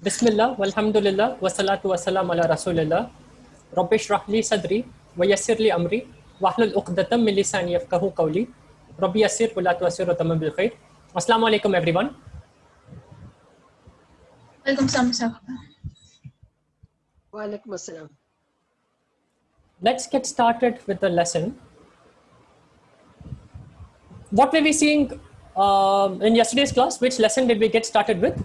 Bismillah, walhamdulillah, wassalatu wassalam ala rasulillah. Rabbi shrah li sadri, wa yassir li amri, wahlul uqdatam min lisani yafqahu qawli. Rabbi yassir wa la tu'assir wa tamam bil khair. Assalamu alaikum everyone. Welcome, sir. Walaikum assalam. Let's get started with the lesson. What were we seeing in yesterday's class? Which lesson did we get started with?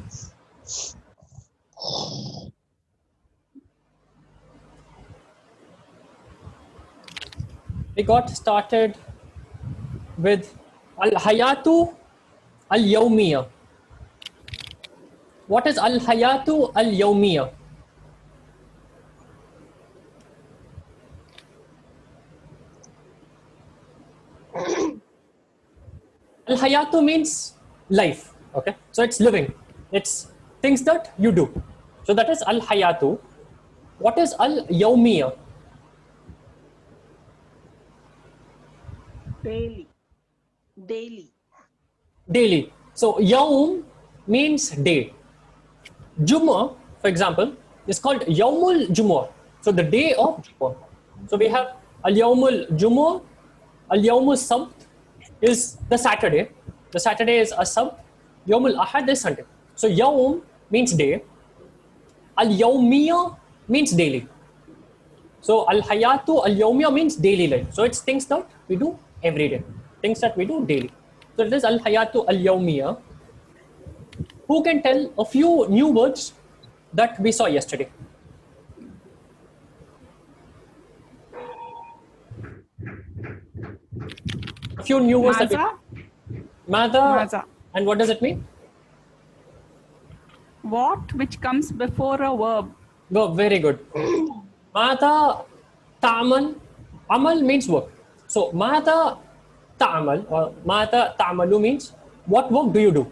We got started with Al-Hayatu Al-Yawmiyya. What is Al-Hayatu Al-Yawmiyya? Al-Hayatu means life, okay? So it's living. It's things that you do. So that is Al-Hayatu. What is Al-Yawmiyya? Daily. Daily. So Yawm means day. Jumu'ah, for example, is called Yawmul Jumu'ah. So the day of Jumu'ah. So we have Al-Yawmul Jumu'ah, Al-Yawmul Sabt is the Saturday. The Saturday is a Sabt. Yawmul Ahad is Sunday. So Yawm means day. Al-Yawmiyya means daily. So Al-Hayatu Al-Yawmiyya means daily life. So it's things that we do every day. Things that we do daily. So it is Al-Hayatu Al-Yawmiyya. Who can tell a few new words that we saw yesterday? A few new words that we... Madha. And what does it mean? What which comes before a verb. Verb, very good. Madha ta'amal. Amal means work. So Madha ta'amal or Madha ta'amalu means what work do you do?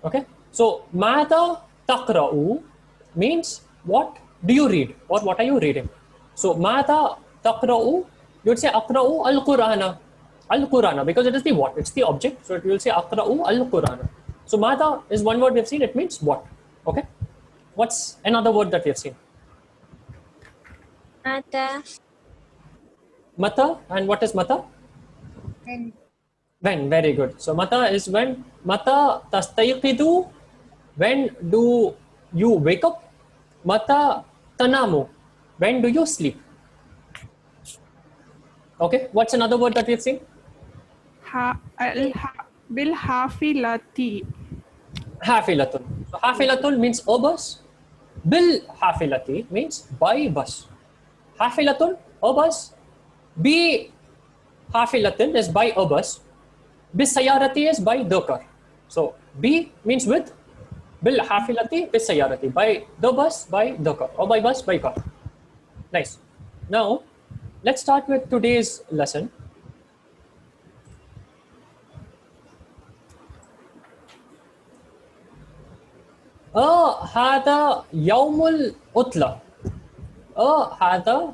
Okay. So Madha taqra'u means what do you read or what are you reading? So Madha taqra'u, you would say aqra'u al-Qur'ana. Al-Qur'ana, because it is the what? It's the object. So it will say aqra'u al-Qur'ana. So Madha is one word we have seen. It means what? Okay. What's another word that we have seen? Mata. Mata. And what is mata? When. Very good. So mata is when. Mata tastayqidu. When do you wake up? Mata tanamu. When do you sleep? Okay. What's another word that we have seen? Bil-hafilati. Hafilatun. So hafilatun means a bus. Bil hafilati means by bus. Hafilatun, a bus. Bi hafilatin is by a bus. Bis sayarati is by the car. So bi means with. Bil hafilati bis sayarati, by the bus, by the car, or by bus, by car. Nice. Now let's start with today's lesson. Hada Yawmul Utla. Hada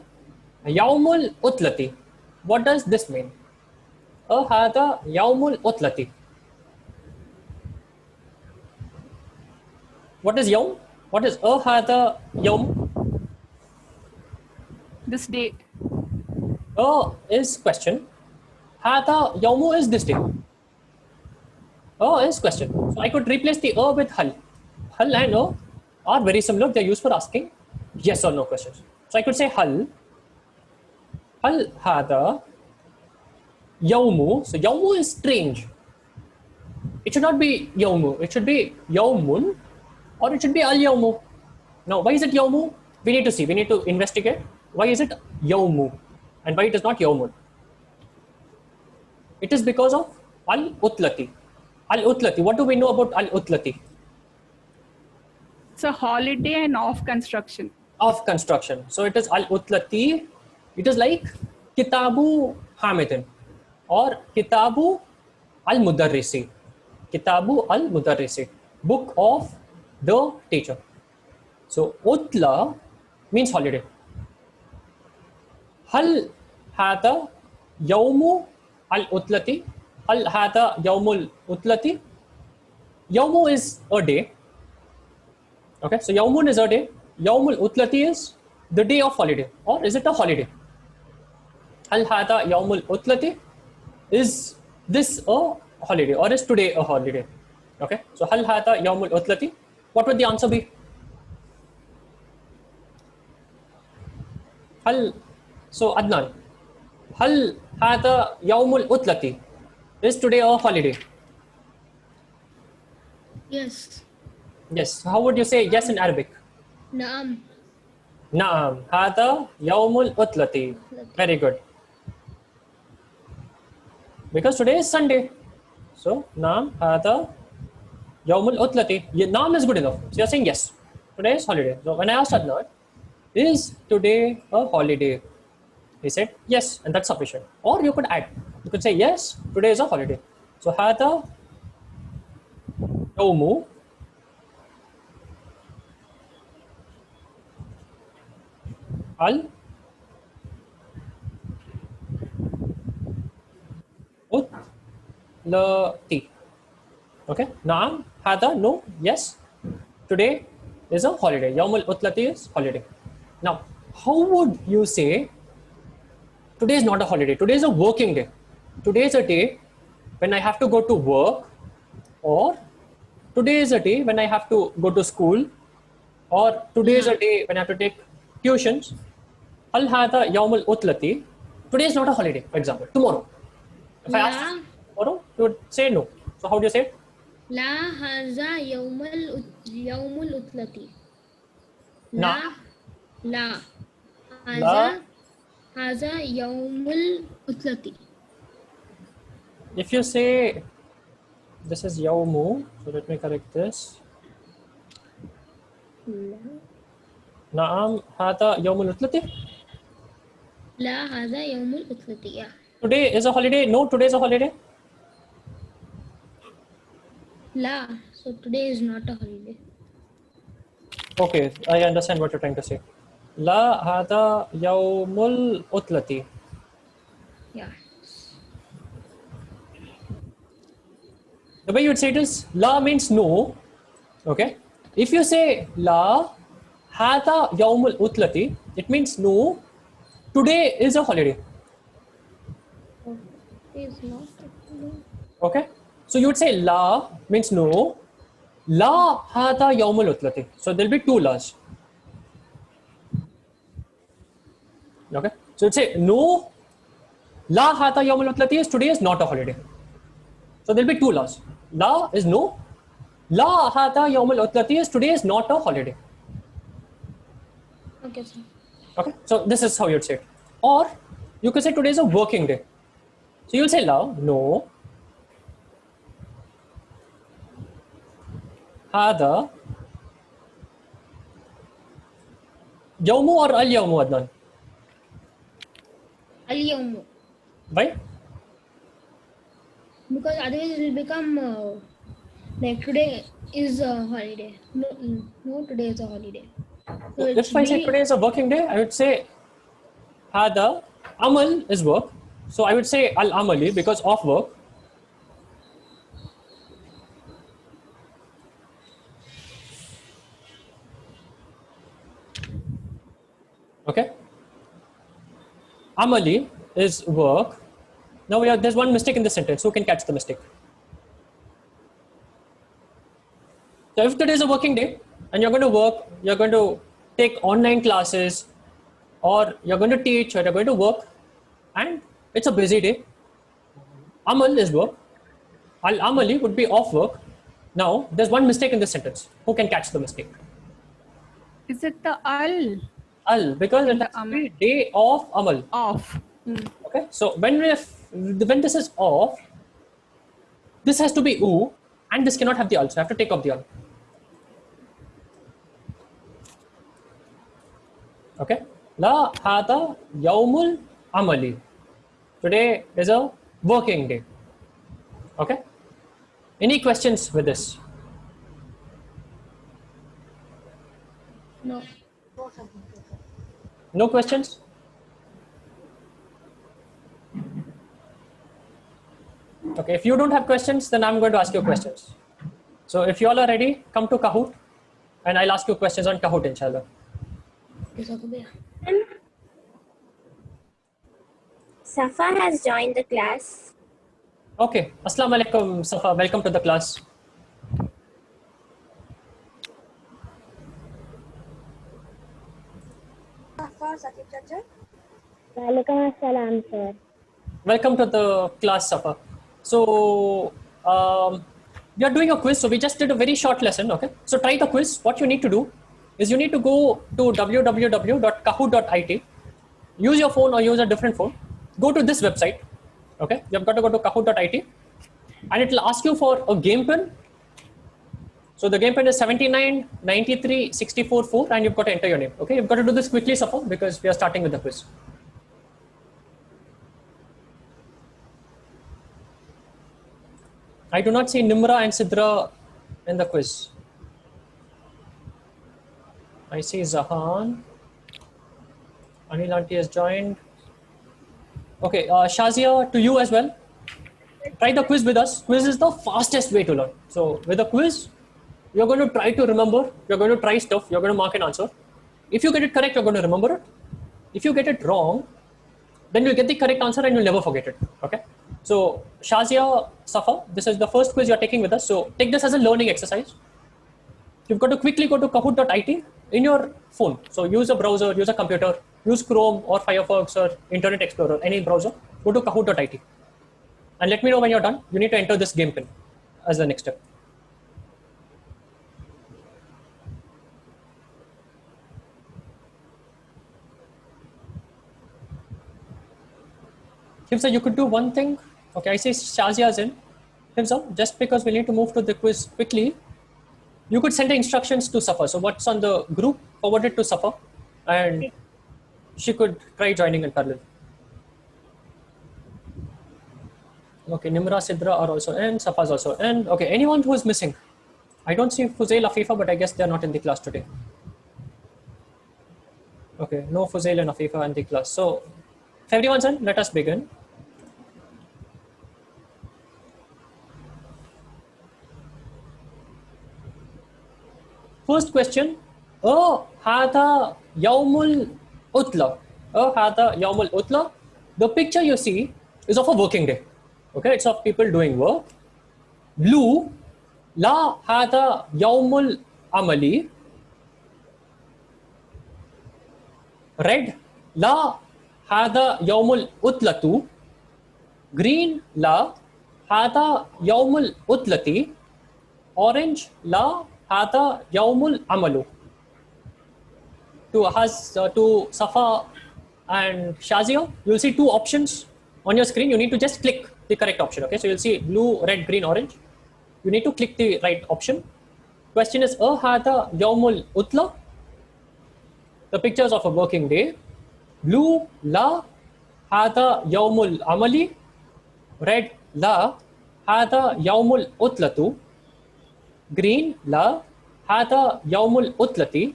Yawmul Utlati. What does this mean? Hada Yawmul Utlati. What is Yawm? What is Hada Yawm? This day. Is question. Hada Yawmu is this day. Is question. So I could replace the with hal. Hal and are very similar. They are used for asking yes or no questions. So I could say hal. Hal hada yawmu. So yawmu is strange. It should not be yawmu. It should be yawmun, or it should be al yawmu. Now, why is it yawmu? We need to see. We need to investigate. Why is it yawmu, and why it is not yawmun? It is because of al utlati. Al utlati. What do we know about al utlati? It's a holiday and off construction. Of construction. So it is al-utlati. It is like Kitabu Hamidin or Kitabu al-Mudarrisi. Kitabu al-Mudarrisi. Book of the teacher. So utla means holiday. Hal hada yawmu al-utlati. Hal hada yawmul utlati. Yawmu is a day. Okay, so Yawmun is a day. Yawmul Utlati is the day of holiday, or is it a holiday? Hal hada Yawmul Utlati? Is this a holiday, or is today a holiday? Okay, so hal hada Yawmul Utlati? What would the answer be? Hal, so Adnan, hal hada Yawmul Utlati? Is today a holiday? Yes. Yes. How would you say yes in Arabic? Naam. Naam. Hada Yawmul Utlati. Very good. Because today is Sunday. So, Naam Hada Yawmul Utlati. Naam is good enough. So, you're saying yes. Today is holiday. So, when I asked Adnan, is today a holiday? He said yes, and that's sufficient. Or you could add. You could say yes, today is a holiday. So, Hada Yawmu Al Utlati. Okay. Naam, hada, no, yes. Today is a holiday. Yawmul Utlati is holiday. Now, how would you say today is not a holiday? Today is a working day. Today is a day when I have to go to work, or today is a day when I have to go to school, or today is a day when I have to take tuitions. Hal hada Yawmul Utlati. Today is not a holiday, for example. Tomorrow. If I ask La. tomorrow, you would say no. So how do you say it? La haza yawmul utlati. Na. La. La. Haza yawmul utlati. If you say this is Yawmu, so let me correct this. Naam hada Yawmul Utlati. La haza yawmul utlati. Yeah. Today is a holiday. No, today is a holiday. La. So today is not a holiday. Okay, I understand what you're trying to say. La hada Yawmul Utlati. Yeah. The way you would say it is La means no. Okay. If you say La hada Yawmul Utlati, it means no. Today is a holiday. Is not a holiday. Okay. So you would say La means no. La hada Yawmul Utlati. So there'll be two laws. Okay. So you'd say no. La hada Yawmul Utlati is today is not a holiday. So there'll be two laws. La is no. La hada Yawmul Utlati is today is not a holiday. Okay, sir. Okay. So this is how you'd say it. Or you could say today is a working day. So you'll say La, no. Hada Yawmu or Al Yawmu, Adnan? Al yawmu. Why? Because otherwise it will become like today is a holiday. No, today is a holiday. So If I say today is a working day, I would say Hada Amal is work. So I would say Al Amali because of work. Okay. Amali is work. Now there's one mistake in the sentence. Who can catch the mistake? So if today is a working day and you're going to work, you're going to take online classes, or you're going to teach, or you're going to work, and it's a busy day. Amal is work. Al Amali would be off work. Now there's one mistake in this sentence. Who can catch the mistake? Is it the al Al, because it The has to Amal. be day of Amal. off? Okay, so when this is off, this has to be U, and this cannot have the al. So I have to take off the al. Okay, La hada Yawmul Amali. Today is a working day. Okay, any questions with this? no. No questions? Okay, if you don't have questions, then I'm going to ask you questions. So if you all are ready, come to Kahoot and I'll ask you questions on Kahoot, inshallah. Yes, okay, bhaiya. Safa has joined the class. Okay. Assalamu alaikum, Safa. Welcome to the class. Walaikum assalam, sir. Welcome to the class, Safa. So, we are doing a quiz. So we just did a very short lesson. Okay. So try the quiz. What you need to do is you need to go to www.kahoot.it. Use your phone or use a different phone. Go to this website. Okay. You've got to go to kahoot.it, and it will ask you for a game pin. So the game pin is 79 93 64 4, and you've got to enter your name. Okay. You've got to do this quickly, Safa, because we are starting with the quiz. I do not see Nimra and Sidra in the quiz. I see Zahan. Anil Aunty has joined. Okay, Shazia, to you as well. Try the quiz with us. Quiz is the fastest way to learn. So with a quiz, you're going to try to remember. You're going to try stuff. You're going to mark an answer. If you get it correct, you're going to remember it. If you get it wrong, then you'll get the correct answer and you'll never forget it. Okay. So Shazia, Safa, this is the first quiz you're taking with us. So take this as a learning exercise. You've got to quickly go to kahoot.it in your phone. So use a browser, use a computer, use Chrome or Firefox or Internet Explorer, any browser. Go to kahoot.it. And let me know when you're done. You need to enter this game pin as the next step. Himsa, you could do one thing. Okay, I see Shazia's in. Himsa, just because we need to move to the quiz quickly, you could send the instructions to Safa. So what's on the group, forward it to Safa, and she could try joining in parallel. Okay, Nimra, Sidra are also in, Safa's also in. Okay, anyone who is missing? I don't see Fuzail, Afifa, but I guess they're not in the class today. Okay, no Fuzail and Afifa in the class. So if everyone's in, let us begin. First question, hada yawmul utla. Hada yawmul utla. The picture you see is of a working day. Okay, it's of people doing work. Blue, la hada yawmul amali. Red, la hada yawmul utlatu. Green, la hada yawmul utlati. Orange, la hada yawmul amalu. To Safa and Shazia, you'll see two options on your screen. You need to just click the correct option. Okay, so you'll see blue, red, green, orange. You need to click the right option. Question is, hada yawmul utla. The pictures of a working day. Blue, la hada yawmul amali. Red, la hada yawmul utlatu. Green, la hada yawmul utlati.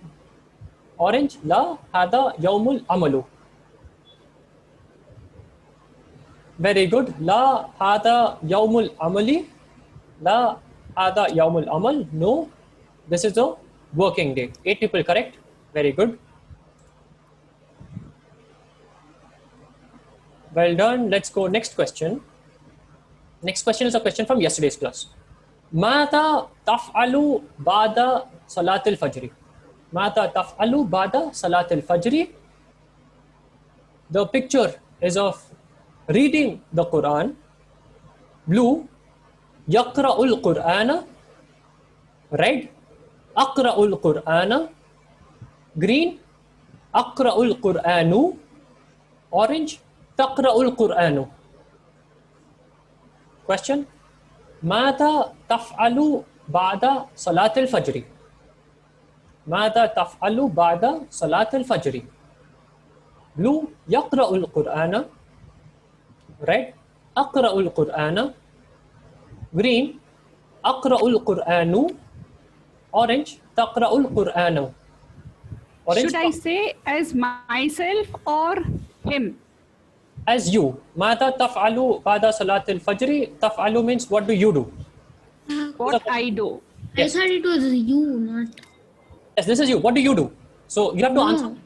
Orange, la hada yawmul amalu. Very good. La hada yawmul amali. La hada yawmul amal. No, this is a working day. 8 people correct. Very good. Well done. Let's go next question. Next question is a question from yesterday's class. Mata taf'alu ba'da salatil fajri. Mata taf'alu ba'da salatil fajri. The picture is of reading the Quran. Blue, yaqra'ul Qur'ana. Red, aqra'ul Qur'ana. Green, aqra'ul Qur'anu. Orange, taqra'ul Qur'anu. Question, ماذا تفعل بعد صلاة الفجر؟ ماذا تفعل بعد صلاة الفجر؟ Blue, يقرأ القرآن. Red, أقرأ القرآن. Green, أقرأ القرآن. Orange, تقرأ القرآن. Orange, Should I say as myself or him? as you. ماذا تفعل بعد صلاة الفجر? تفعل means what do you do? What I do. I thought it was you, not. Yes, this is you. What do you do? So you have to answer I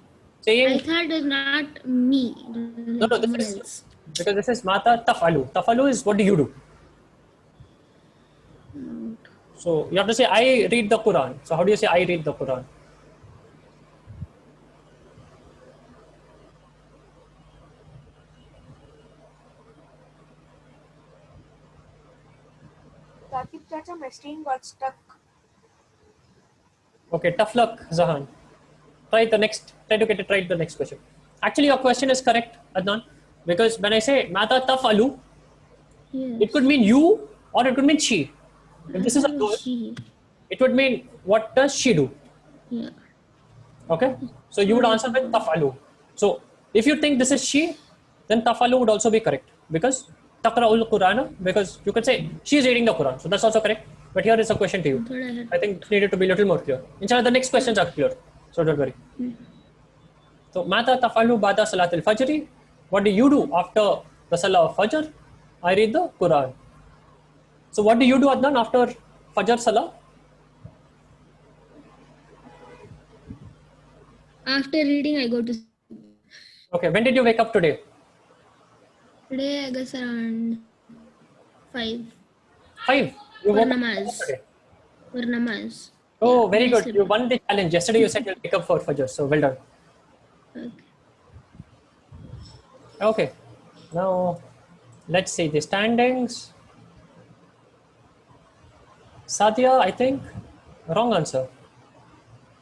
saying thought it's not me. no, no. This Someone is else. because this is mata tafalu. Tafalu is what do you do? So you have to say I read the Quran. So how do you say I read the Quran? Rakib Chacha, my screen got stuck. Okay, tough luck, Zahan. Try to get it right the next question. Actually, your question is correct, Adnan, because when I say mata tafalu, Yes. it could mean you or it could mean she. If I this is a thought it girl, was she. it would mean what does she do? Yeah. Okay, so you would answer with tafalu. So if you think this is she, then tafalu would also be correct because taqra'ul Qur'ana, because you could say she is reading the Quran, so that's also correct. But here is a question to I you. thought I had. I think it needed to be a little more clear. Inshallah, the next questions are clear, so don't worry. So mata tafalu ba'da salatul fajr? What do you do after the salah of fajr? I read the Quran. So what do you do, Adnan, after fajr salah? After reading, I go to Okay, when did you wake up today? today. I guess around 5 5. You for woke up namaz. yesterday. For namaz. Yeah. Oh, very Then I good. slept. You won the challenge. Yesterday you said you'll wake up for Fajr, so well done. Okay. Okay, now let's see the standings. Sadia, I think, wrong answer.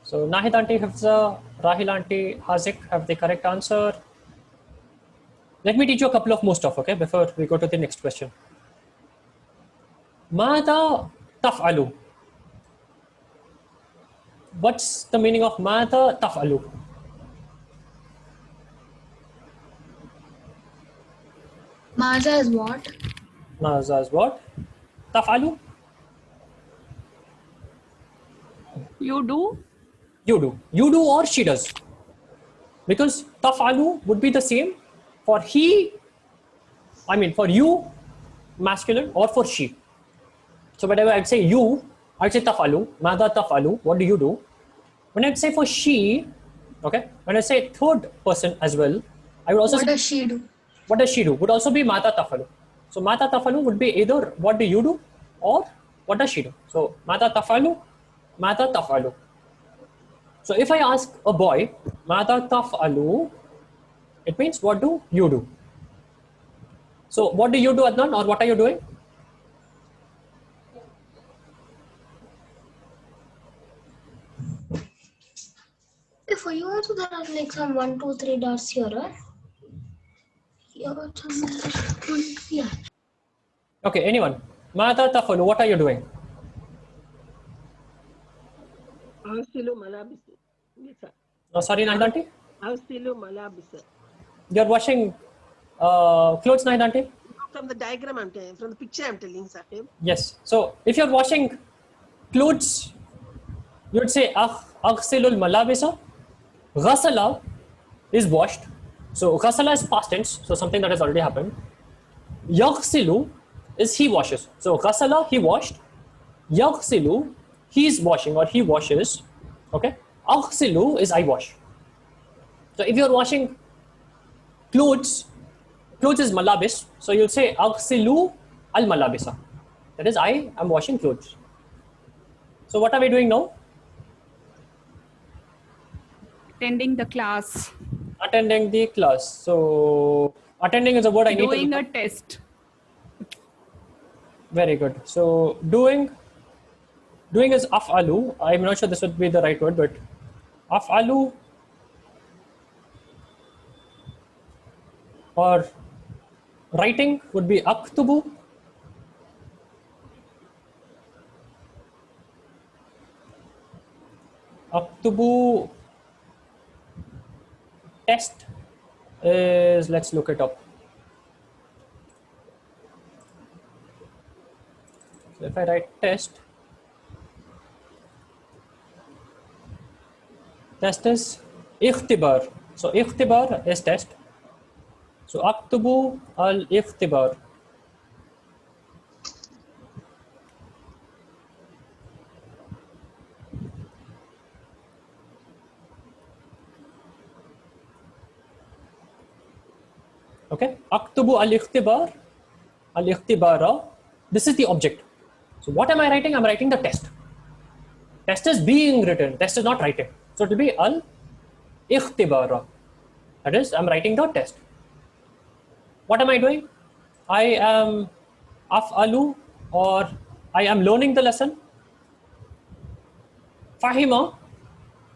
So Nahid Aunty, Hafza, Rahil Aunty, Hazik have the correct answer. Let me teach you a couple of more stuff, okay, before we go to the next question. Mada taf'alu. What's the meaning of mada taf'alu? Maza is what? Maza is what? Taf'alu? You do? You do. You do or she does. Because taf'alu would be the same for he, I mean for you, masculine, or for she. So whenever I'd say you, I'd say taf'alu, mada taf'alu, what do you do? When I'd say for she, okay, when I say third person as well, I would also say, does she do? what does she do? Would also be mata tafalu. So mata tafalu would be either what do you do or what does she do? So mata tafalu, mata tafalu. So if I ask a boy, mata tafalu, it means what do you do? So what do you do, Adnan, or what are you doing? For you also there are like some 1, 2, 3 dots here, right? Here somewhere. Yeah. Okay, anyone? Mata tafalu, what are you doing? Arsilu malabisa. Yes, sir. Oh, sorry, Naidanti? Arsilu malabisa. You're washing clothes, Naidanti? From the diagram I'm telling, from the picture I'm telling, Sahib. Yes. So if you're washing clothes, you would say aghsilul malabisa. Ghasala is washed. So ghasala is past tense, so something that has already happened. Yaghsilu is he washes. So ghasala, he washed. Yaghsilu, he's washing or he washes. Okay. Aghsilu is I wash. So if you're washing clothes, clothes is malabis. So you'll say aghsilu al malabisa. That is, I am washing clothes. So what are we doing now? Attending the class. Attending the class. So attending is a word I need Doing to a look up. test. Very good. So doing is af'alu. I'm not sure this would be the right word, but af'alu or writing would be aktubu. Aktubu. Test is, let's look it up. So if I write test is ikhtibar. So ikhtibar is test. So aktubu al ikhtibar. Okay, aktubu al-ikhtibar, al-ikhtibara. This is the object. So what am I writing? I'm writing the test. Test is being written. Test is not writing. So it will be al-ikhtibara. That is, I'm writing the test. What am I doing? I am af'alu, or I am learning the lesson. Fahima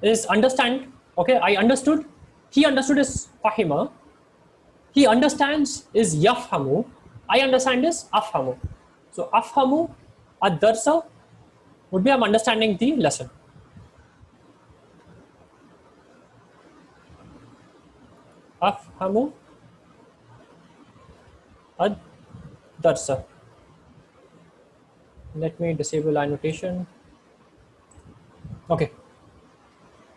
is understand. Okay, I understood. He understood is fahima. He understands is yafhamu. I understand is afhamu. So afhamu ad-darsa would be I'm understanding the lesson. Afhamu ad-darsa. Let me disable annotation. Okay.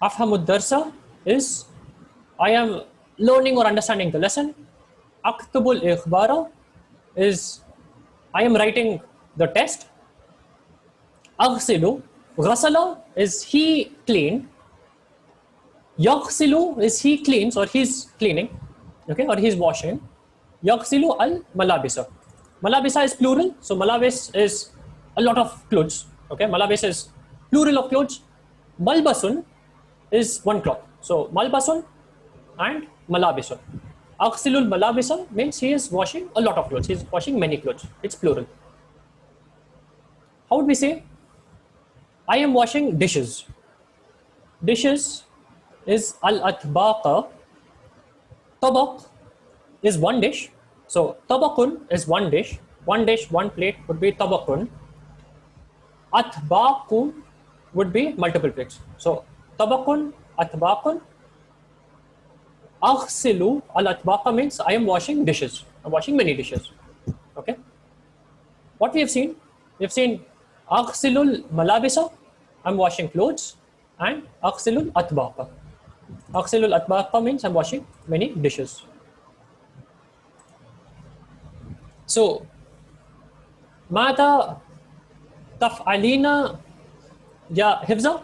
Afhamu ad-darsa is I am learning or understanding the lesson. Aktubul ikhbara is I am writing the test. Aghsilu, ghasala is he cleaned. Yaghsilu is he cleans or he's cleaning, okay, or he's washing. Yaghsilu al malabisa. Malabisa is plural, so malabis is a lot of clothes. Okay, malabis is plural of clothes. Malbasun is one cloth. So malbasun and malabisun. Aghsilul malabisa means he is washing a lot of clothes. He is washing many clothes. It's plural. How would we say? I am washing dishes. Dishes is al-atbaqa. Tabaq is one dish. So tabaqun is one dish. One dish, one plate would be tabaqun. Atbaqu would be multiple plates. So tabaqun, atbaqun. Aghsilu al-atbaqa means I am washing dishes. I'm washing many dishes. Okay. What we have seen? We have seen aghsilul malabisa. I'm washing clothes, and aghsilul atbaqa. Aghsilul atbaqa means I'm washing many dishes. So, mada taf'alina ya hifza?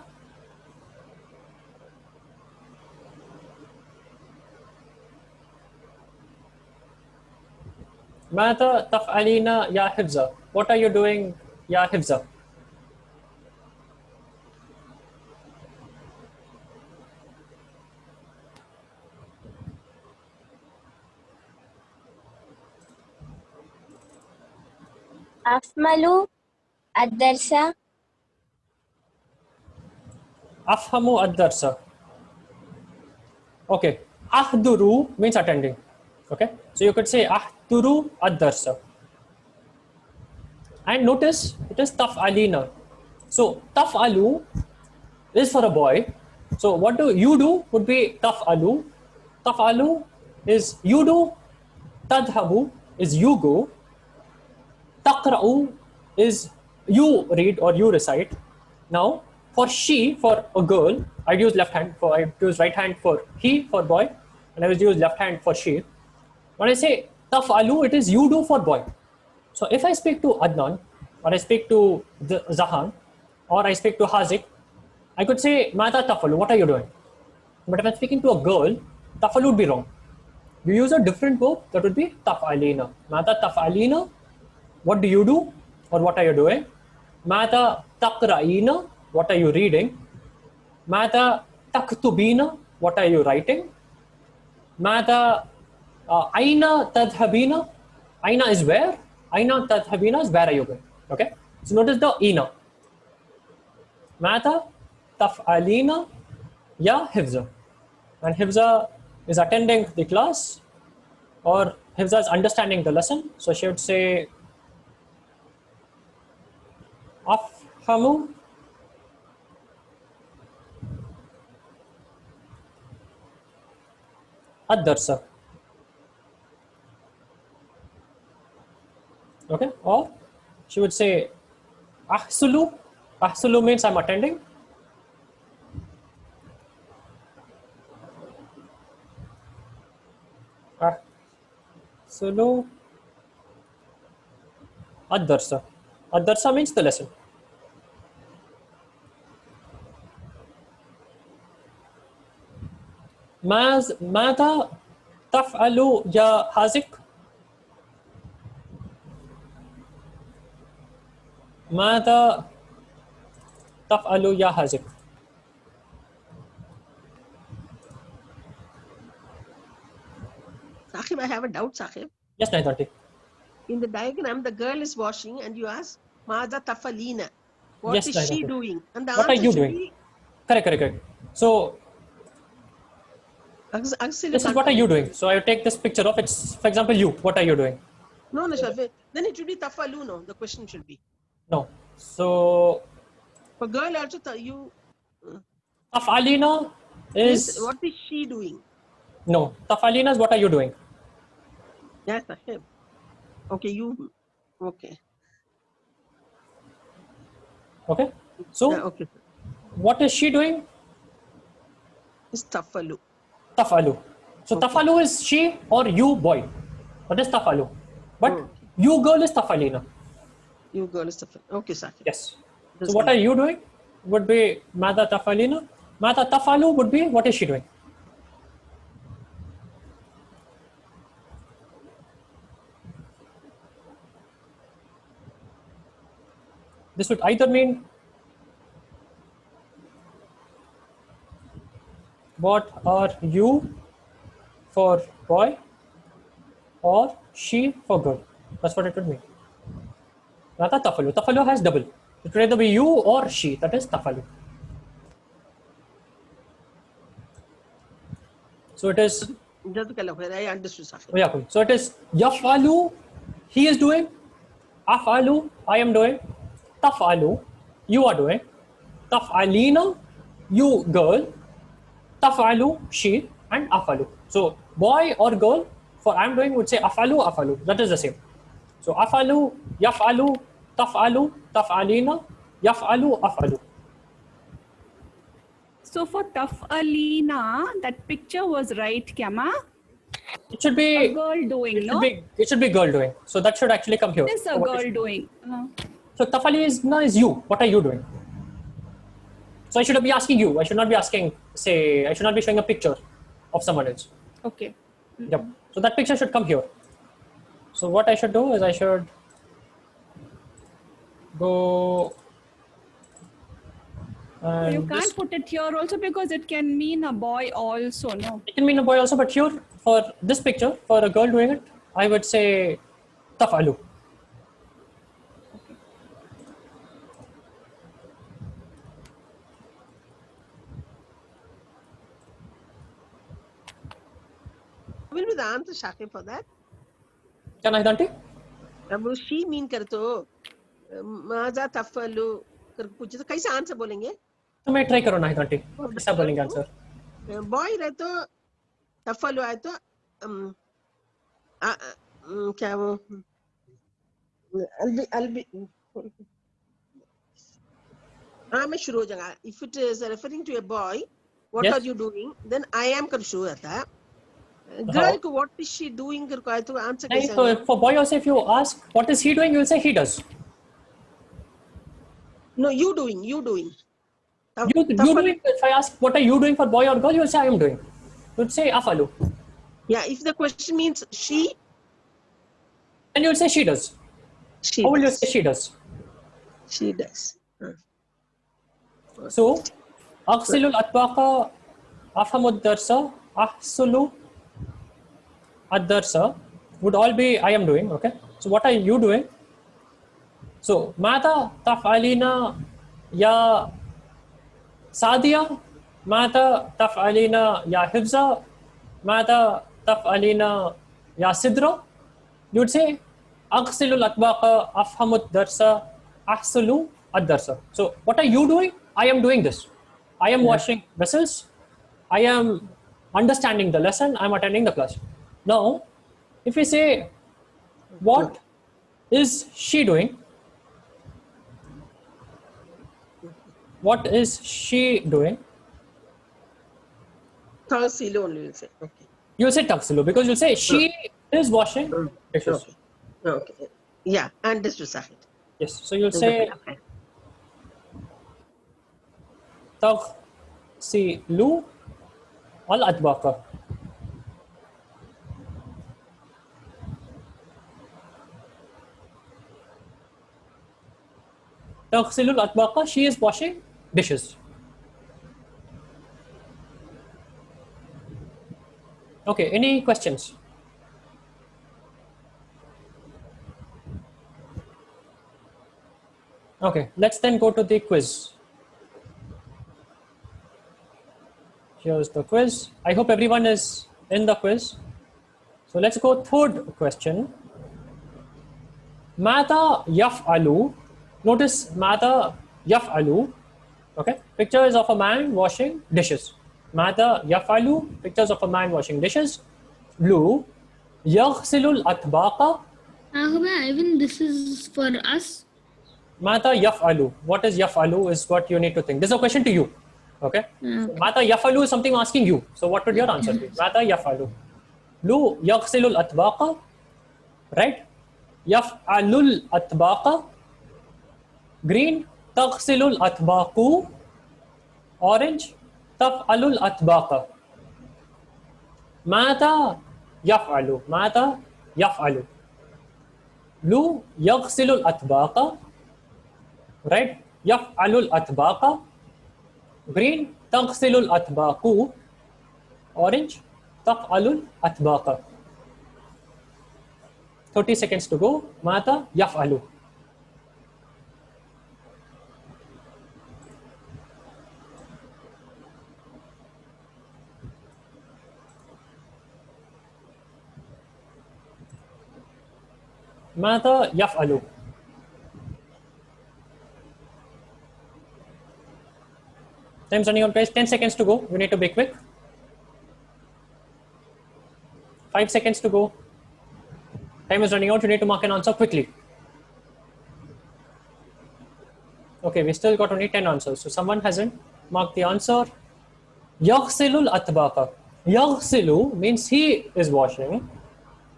ماذا تفعلين يا حفظة? What are you doing يا حفظة? أفمل الدرس. أفهم الدرس. Okay. أحضر means attending. Okay. So you could say أحضر الدرس. And notice it is taf'alina. So taf'alu is for a boy. So what do you do would be taf'alu. Taf'alu is you do. Tadhabu is you go. Taqra'u is you read or you recite. Now for she, for a girl, I'd use left hand. I'd use right hand for he, for boy, and I would use left hand for she. When I say taf'alu, it is you do for boy. So if I speak to Adnan, or I speak to Zahan, or I speak to Hazik, I could say mata tafalu, what are you doing? But if I'm speaking to a girl, tafalu would be wrong. You use a different verb, that would be taf'alina. Mata taf'alina, what do you do, or what are you doing? Mata taqra'ina, what are you reading? Mata taktubina, what are you writing? Mata aina tadhabina, aina is where? Aina tadhabina is where are you going? Okay. So notice the ina. Mata taf'alina ya hifza. And hifza is attending the class, or hifza is understanding the lesson. So she would say afhamu ad-darsa. Okay, or she would say ahsulu. Ahsulu means I'm attending. Ahsulu ad-darsa. Ad-darsa means the lesson. Mata تفعل يا حازق؟ ماذا تفعل يا حازق؟ Sahib, I have a doubt, Sahib. Yes, Nahid aunty. In the diagram, the girl is washing and you ask, Maza tafalina. What Yes, is Nahid she aunty. doing? And the What are answer you should doing? be Correct. So auxiliary this is what are you doing? So I take this picture of it's, for example, you. What are you doing? No, Sahib. Then it should be tafalu, no. The question should be. No. So For girl also, you. taf'alina Means is what is she doing? no. Taf'alina is what are you doing? Yes, Sahib. Okay, you. Okay. Okay. So Okay, sir. what is she doing? It's tafalu. Taf'alu. So Okay. taf'alu is she or you boy. That is taf'alu. But Oh. you girl is taf'alina. You girl is tafalu. Okay, Sahib. Yes. That's So what good. are you doing? Would be mada taf'alina. Mada taf'alu would be what is she doing? This would either mean what are you for boy or she for girl. That's what it would mean. Mada tafalu. Tafalu has double. It could either be you or she. That is tafalu. So it is. Just I understood, Sahib. Oh, yeah, cool. So it is yafalu, he is doing. Afalu, I am doing. Tafalu, you are doing. Tafalina, you girl. Tafalu, she, and afalu. So boy or girl for I am doing would say afalu. That is the same. So afalu, yafalu, tafalu, tafalina, yafalu, afalu. So for taf'alina, that picture was right, Kyama? It should A be. girl doing, no? It should be girl doing. So that should actually come here. What is a So what girl doing? So tafalina is you. What are you doing? So I should be asking you. I should not be asking, say, I should not be showing a picture of someone else. Okay. Yep. So that picture should come here. So what I should do is I should go. And You this, can't put it here also because it can mean a boy also, no? it can mean a boy also, but here for this picture, for a girl doing it, I would say tafalu. What will be the answer, Sahib, for that? Can I, Dante? अब she mean कर तो माजा तफलु कर पूछे तो कैसे answer बोलेंगे? तो मैं ट्राई करो ना Dante. कैसा बोलेंगे आंसर? बॉय रहे तो तफलु आए तो क्या वो अलबी हाँ मैं शुरू हो जाऊंगा. If it is referring to a boy, what Yes. are you doing? Then I am कर शुरू होता है. Girl को what is she doing कर को आए तो आंसर नहीं कैसे तो आएगा? for boy also if you ask what is he doing, you will say he does. No, you doing. You doing, if I ask what are you doing for boy or girl, you will say I am doing. You would say afalu. Yeah, if the question means she, And you will say she does. she How will you does. say she does? She does. So, أغسل الأطباق أفهم الدرس أحصل الدرس would all be I am doing. Okay. So what are you doing? So ماذا تفعلين يا سادية؟ ماذا تفعلين يا حفظة؟ ماذا تفعلين يا سدرة? You would say أغسل الأطباق أفهم الدرس أحصل الدرس. So what are you doing? I am doing this. I am washing vessels. I am understanding the lesson. I am attending the class. Now, if we say, what is she doing? What is she doing? Tahsil only will say. Okay. You'll say tafsilu because you'll say she is washing dishes. Okay. Okay. Yeah, understood, Sahid. Yes. So you'll say تغسل الأطباق. تغسل الأطباق. She is washing dishes. Okay, any questions? Okay, let's then go to the quiz. Here's the quiz. I hope everyone is in the quiz. So let's go third question. Mata yaf'alu. Notice mata yaf'alu. Okay, pictures of a man washing dishes. Mata yaf'alu. Pictures of a man washing dishes. Lu yaghsilul atbaqa. Even this is for us. Mata yaf'alu. What is yaf'alu is what you need to think. This is a question to you. Okay. So, mata yaf'alu is something asking you. So what would your answer be? Mata yaf'alu. Lu yaghsilul atbaqa. Right? Yaf'alul atbaqa. Green. Taghsilul atbaqu. Orange. Taf'alul atbaqa. Mata yaf'alu. Mata yaf'alu. Lu yaghsilul atbaqa. Right? Yaf'alul atbaqa. Green. Taghsilul atbaqu. Orange. Taf'alul atbaqa. 30 seconds to go. Mata yaf'alu. Mata yaf'alu. Time's running out, guys. 10 seconds to go. You need to be quick. 5 seconds to go. Time is running out. You need to mark an answer quickly. Okay, we still got only 10 answers. So someone hasn't marked the answer. Yaghsilul atbaqa. Yaghsilu means he is washing.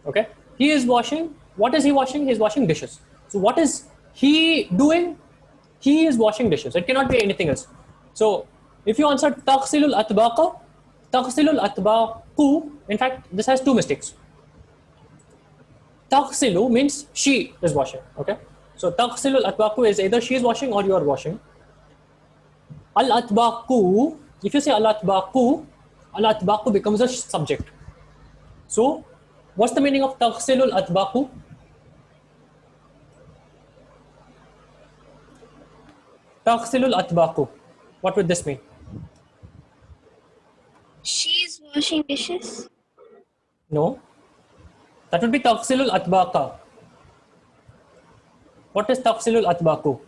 Okay, he is washing. What is he washing? He is washing dishes. So what is he doing? He is washing dishes. It cannot be anything else. So if you answer taghsilul atbaqa, taghsilul atbaqu, in fact, this has two mistakes. Taghsilu means she is washing. Okay, so taghsilul atbaqu is either she is washing or you are washing. Al atbaqu, if you say al atbaqu becomes a subject. So what's the meaning of taghsilul atbaqu? Taghsilul atbaqu. What would this mean? She is washing dishes. No. That would be taghsilul atbaqa. What is taghsilul atbaqu?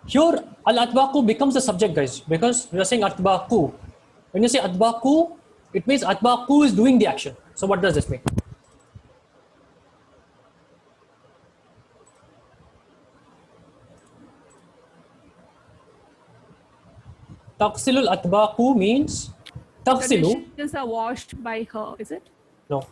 Here, al-atbaqu becomes the subject, guys, because we are saying atbaqu. When you say atbaqu, it means atbaqu is doing the action. So what does this mean? Taghsilul atbaqu means The taghsilu. dishes are washed by her, is it? No.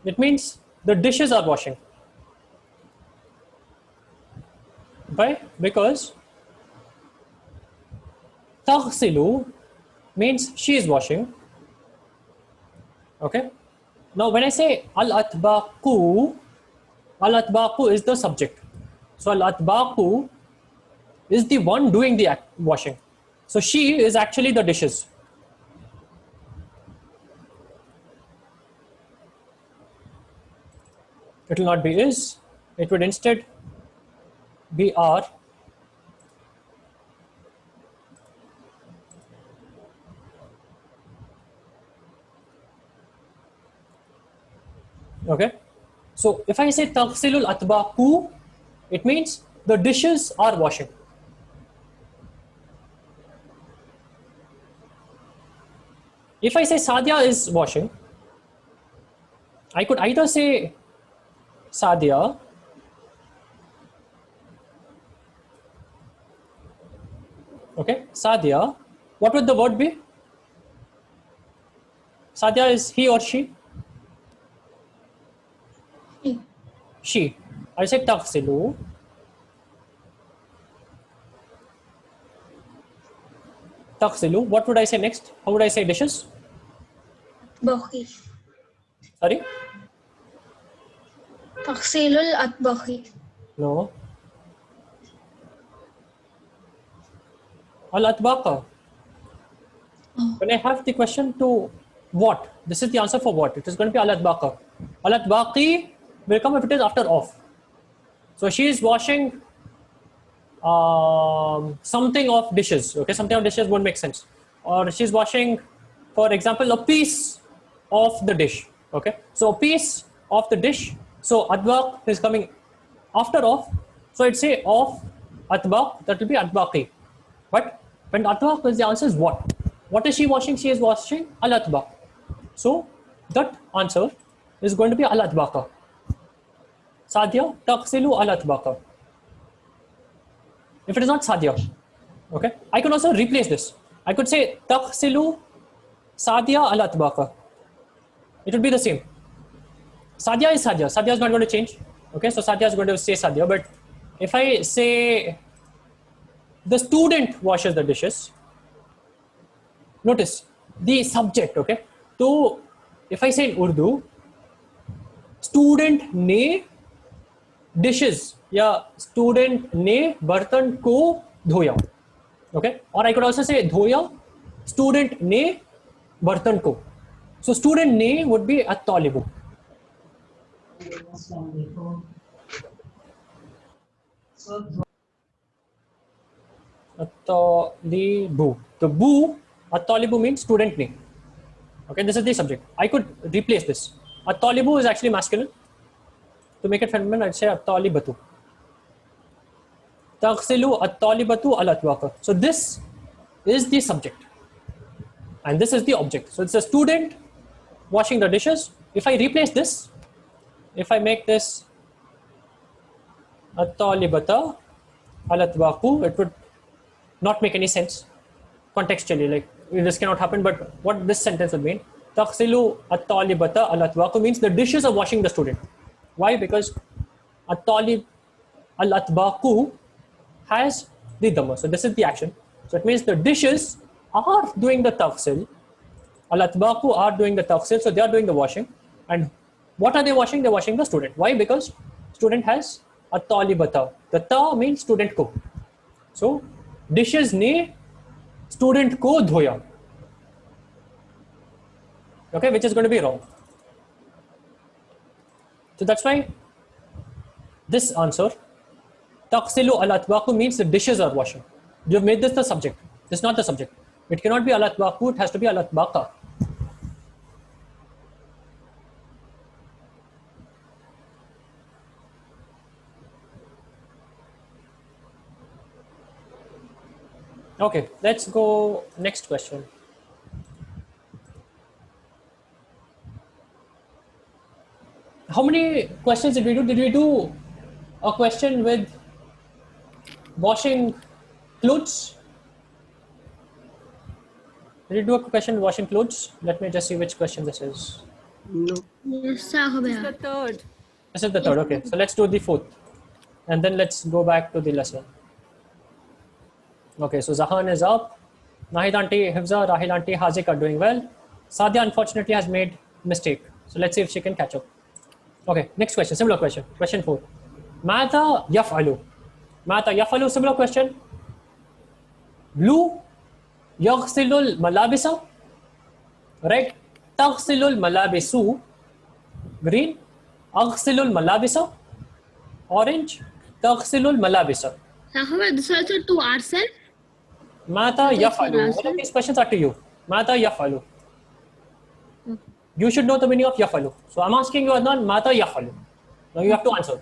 It means the dishes are washing. Why? Because taghsilu means she is washing. Okay. Now when I say al-atbaqu is the subject. So al-atbaqu is the one doing the washing. So she is actually the dishes. It will not be is, it would instead be are. Okay. So if I say taghsilul atbaqu, it means the dishes are washing. If I say Sadia is washing, I could either say Sadia okay, Sadia, what would the word be? Sadia is he or she? She. I say taghsilu. Taghsilu. What would I say next? How would I say dishes? Bokhi. Sorry? Taksilul atbakhi. No. Al-atbaqa. When I have the question to what, this is the answer for what. It is going to be al-atbaqa. Al-atbaqi will come if it is after of. So she is washing something of dishes. Okay, something of dishes won't make sense. Or she's washing, for example, a piece of the dish. Okay, so a piece of the dish. So atbaq is coming after of. So it's say of atbaq, that will be atbaqi. But when atbaq is the answer is what? What is she washing? She is washing al-atbaq. So that answer is going to be al-atbaqa. Sadia taghsilu al-atbaqa. If it is not Sadia, okay, I could also replace this. I could say taghsilu Sadia al-atbaqa. It would be the same. Sadia is Sadia. Sadia is not going to change. Okay, so Sadia is going to say Sadia. But if I say the student washes the dishes, notice the subject. Okay, so if I say in Urdu, student ne dishes या student ने बर्तन को धोया. Okay, or I could also say धोया student ने बर्तन को. So student ने would be at-talibu. At-talibu. The bu, at-talibu means student ne. Okay, this is the subject. I could replace this. At-talibu is actually masculine. To make it feminine, I'd say at-talibatu. Taghsilu at-talibatu al-atbaqa. So this is the subject. And this is the object. So it's a student washing the dishes. If I replace this, if I make this at-talibata al-atbaqu, it would not make any sense contextually. Like this cannot happen, but what this sentence would mean, taghsilu at-talibata al-atbaqu means the dishes are washing the student. Why? Because at-talib al-atbaqu has the dhamma. So this is the action. So it means the dishes are doing the taghsil. Al-atbaqu are doing the taghsil. So they are doing the washing. And what are they washing? They're washing the student. Why? Because student has at-talibata. The ta means student ko. So dishes ne student ko dhoya. Okay, which is going to be wrong. So that's why this answer, taghsilu al-atbaqu means the dishes are washing. You have made this the subject. This is not the subject. It cannot be al-atbaqu, it has to be al-atbaqa. Okay, let's go next question. How many questions did we do? Did we do a question with washing clothes? Did we do a question washing clothes? Let me just see which question this is. No. Yes, sir. The third. This is the third. Okay, so let's do the fourth. And then let's go back to the lesson. Okay, so Zahan is up. Nahid auntie, Hifza, Rahil auntie, Hazik are doing well. Sadia unfortunately has made mistake. So let's see if she can catch up. Okay, next question, similar question. Question 4. Mata yaf'alu. Mata yaf'alu, similar question. Blue, yaghsilul malabisa. Right? Taghsilul malabisu. Green, aghsilul malabisa. Orange, taghsilul malabisa. Sahaba, this also to ourselves. Mata yaf'alu. All of these questions are to you. Mata yaf'alu. You should know the meaning of yafalu. So I'm asking you, Adnan, Mata yafalu. Now you have to answer.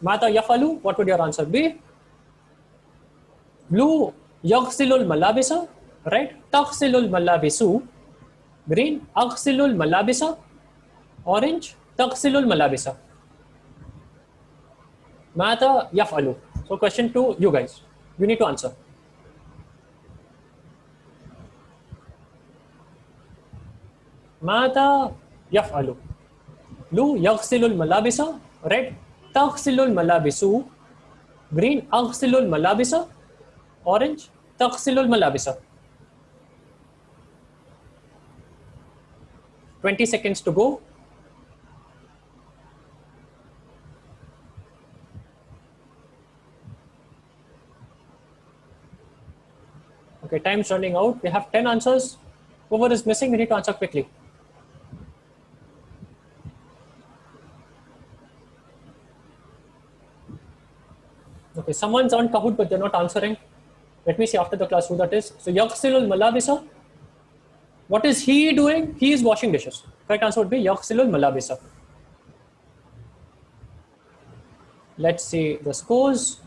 Mata yafalu, what would your answer be? Blue, yaghsilul malabisa. Right? Taghsilul malabisu. Green, aghsilul malabisa. Orange, taghsilul malabisa. Mata yafalu. So question 2, you guys. You need to answer. ماذا يفعل. Blue يغسل الملابس. Red تغسل الملابس. Green أغسل الملابس. Orange تغسل الملابس. 20 seconds to go. Okay, time's running out. We have 10 answers. Whoever is missing, we need to answer quickly. Okay, someone's on Kahoot, but they're not answering. Let me see after the class who that is. So, Yaghsilul Malabisa. What is he doing? He is washing dishes. Correct answer would be Yaghsilul Malabisa. Let's see the scores.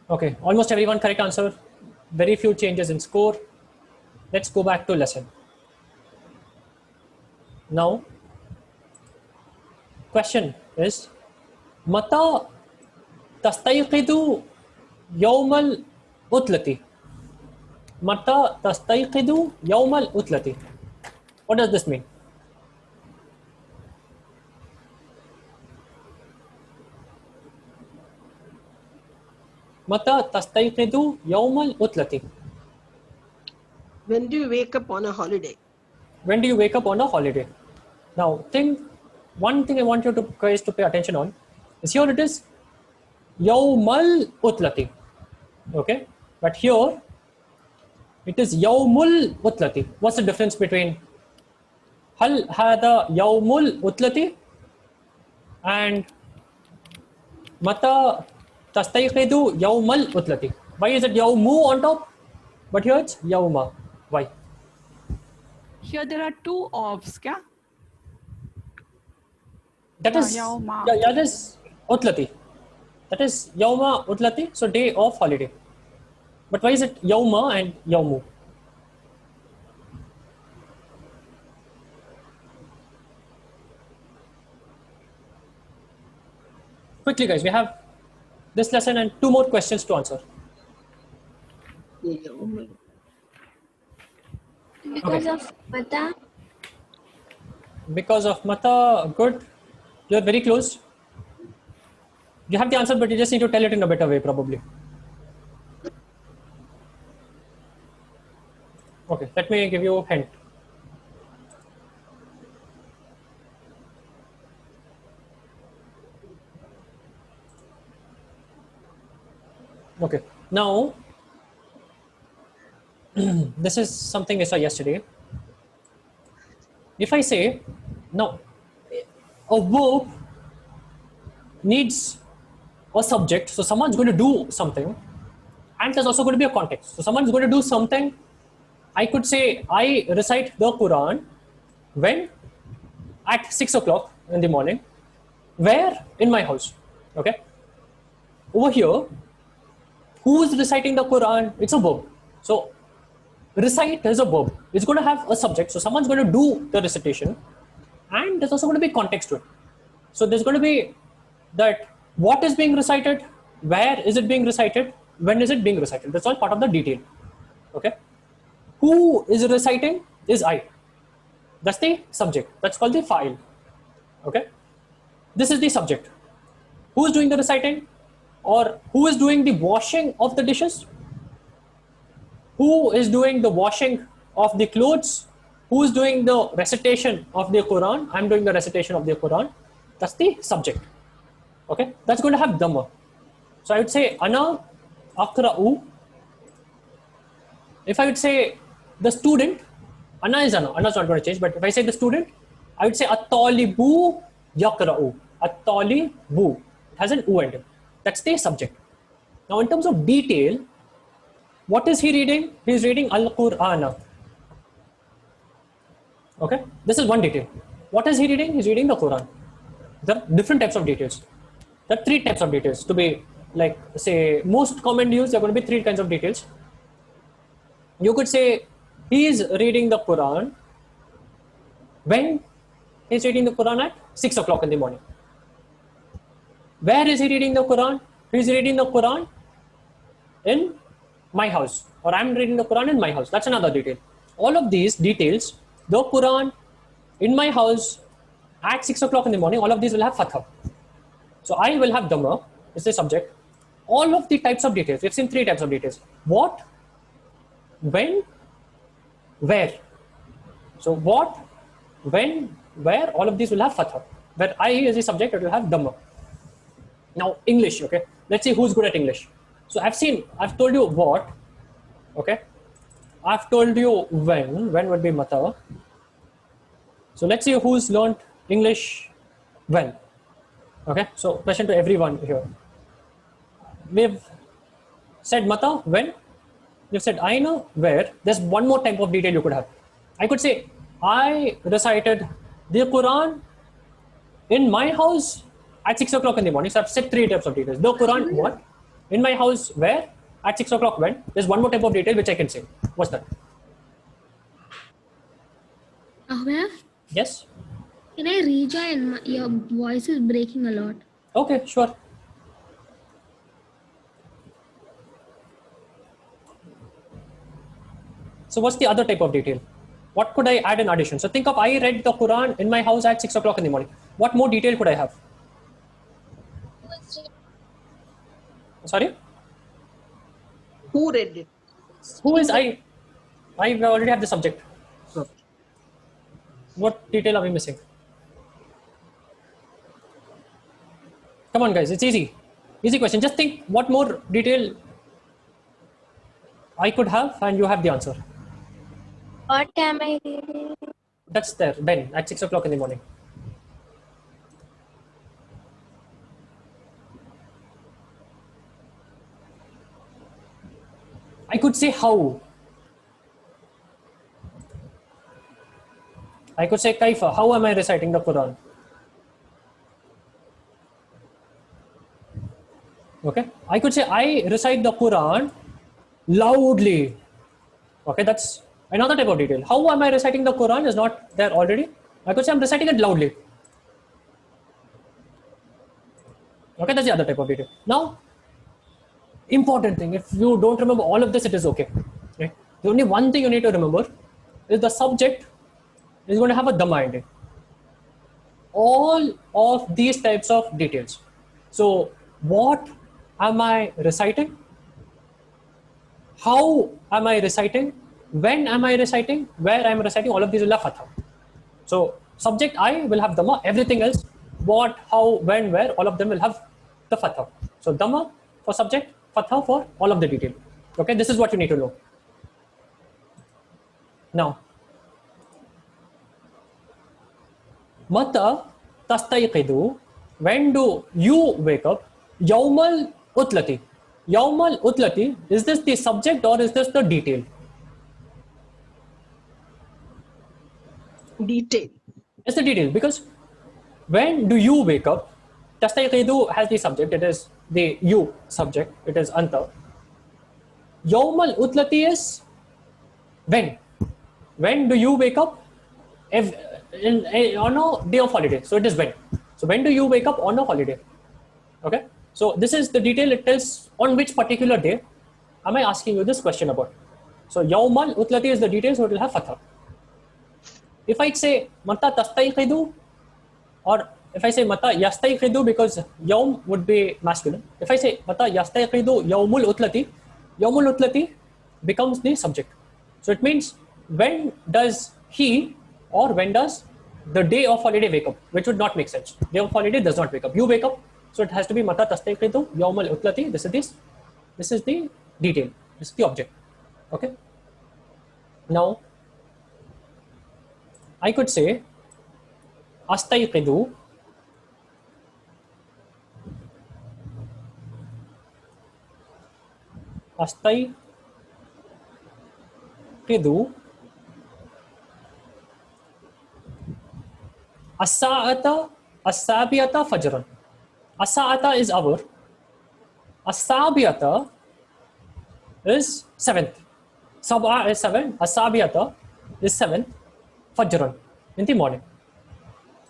Okay, almost everyone correct answer. Very few changes in score. Let's go back to lesson. Now, question is, Mata tastayqidu yawmal utlati. Mata tastayqidu yawmal utlati. What does this mean? Mata tastayqidu yawmal utlati. When do you wake up on a holiday? When do you wake up on a holiday? Now, one thing I want you guys to pay attention on is here it is Yawmal Utlati. Okay, but here it is Yawmul Utlati. What's the difference between Hal Hada Yawmul Utlati and Mata Tastayqidu Yawmal Utlati? Why is it Yawmu on top? But here it's Yawma. Why? Here there are two ofs, kya? That is Yawma. Yeah, that is Utlati. That is Yawma Utlati, so day of holiday. But why is it Yawma and Yawmu? Quickly, guys, we have this lesson and 2 more questions to answer. Because of Mata. Because of Mata, good. You're very close. You have the answer, but you just need to tell it in a better way, probably. Okay, let me give you a hint. Okay, now this is something I saw yesterday. If I say, now, a verb needs a subject, so someone's going to do something, and there's also going to be a context. So someone's going to do something. I could say, I recite the Quran when? At 6 o'clock in the morning. Where? In my house. Okay. Over here, who's reciting the Quran? It's a verb. So recite is a verb. It's going to have a subject. So someone's going to do the recitation, and there's also going to be context to it. So there's going to be that what is being recited, where is it being recited, when is it being recited. That's all part of the detail. Okay. Who is reciting is I. That's the subject. That's called the file. Okay. This is the subject. Who is doing the reciting, or who is doing the washing of the dishes? Who is doing the washing of the clothes? Who is doing the recitation of the Quran? I'm doing the recitation of the Quran. That's the subject. Okay, that's going to have Dhamma. So I would say Ana Akra'u. If I would say the student, Ana is Ana. Ana is not going to change. But if I say the student, I would say At-Talibu Yakra'u. At-Talibu. It has an U end. That's the subject. Now in terms of detail, what is he reading? He is reading Al-Qur'ana. Okay, this is one detail. What is he reading? He's reading the Quran. There are different types of details. There are 3 types of details. To be like, say, most common use, there are going to be 3 kinds of details. You could say he is reading the Quran when he's reading the Quran at 6 o'clock in the morning. Where is he reading the Quran? He's reading the Quran in my house, or I'm reading the Quran in my house. That's another detail. All of these details the Quran in my house at 6 o'clock in the morning. All of these will have fatha. So I will have Dhamma, is the subject. All of the types of details, we've seen 3 types of details. What, when, where. So what, when, where, all of these will have fatha. Where I is the subject, it will have Dhamma. Now English, okay. Let's see who's good at English. So I've told you what, okay. I've told you when would be mata. So let's see who's learned English well. Okay, so question to everyone here. We've said mata, when. You've said aina, where. There's one more type of detail you could have. I could say, I recited the Quran in my house at 6 o'clock in the morning. So I've said 3 types of details. The Quran, what? In my house, where? At 6 o'clock, when? There's one more type of detail which I can say. What's that? Ahmed, Yes? can I rejoin? Your voice is breaking a lot. Okay, sure. So what's the other type of detail? What could I add in addition? So think of, I read the Quran in my house at 6 o'clock in the morning. What more detail could I have? Sorry? Who read it? Who is I? I already have the subject. Okay. What detail are we missing? Come on guys, it's easy. Easy question. Just think what more detail I could have and you have the answer. What am I reading? That's there, Ben, at 6 o'clock in the morning. I could say how. I could say kaifa. How am I reciting the Quran? Okay. I could say I recite the Quran loudly. Okay, that's another type of detail. How am I reciting the Quran is not there already. I could say I'm reciting it loudly. Okay, that's the other type of detail. Now, important thing, if you don't remember all of this, it is okay. Okay? The only one thing you need to remember is the subject is going to have a dhamma ending. All of these types of details. So, what am I reciting? How am I reciting? When am I reciting? Where I am reciting? All of these will have fatha. So, subject I will have dhamma. Everything else, what, how, when, where, all of them will have the fatha. So, dhamma for subject, fatha for all of the detail. Okay, this is what you need to know. Now, mata tastayqidu, when do you wake up? Yawmal utlati. Yawmal utlati, is this the subject or is this the detail? Detail. It's the detail, because when do you wake up? Tastayqidu has the subject, it is the you subject, it is anta. Yawmal utlati is when. When do you wake up? On a day of holiday. So it is when. So when do you wake up on a holiday? Okay. So this is the detail. It tells on which particular day am I asking you this question about. So yawmal utlati is the detail, so it will have fatha. If I say mata tastayqidu, or if I say mata yastayqidu, because yawm would be masculine. If I say mata yastayqidu yawmul utlati becomes the subject. So it means when does he or when does the day of holiday wake up, which would not make sense. Day of holiday does not wake up. You wake up, so it has to be mata tastayqidu yawmal utlati. This is the detail. This is the object. Okay. Now, I could say astayqidu as-sa'ata as-sabiyata fajran. As-sa'ata is hour. As-sabiyata is 7th. Sab'a is 7. As-sabiyata is 7th. Fajran, in the morning.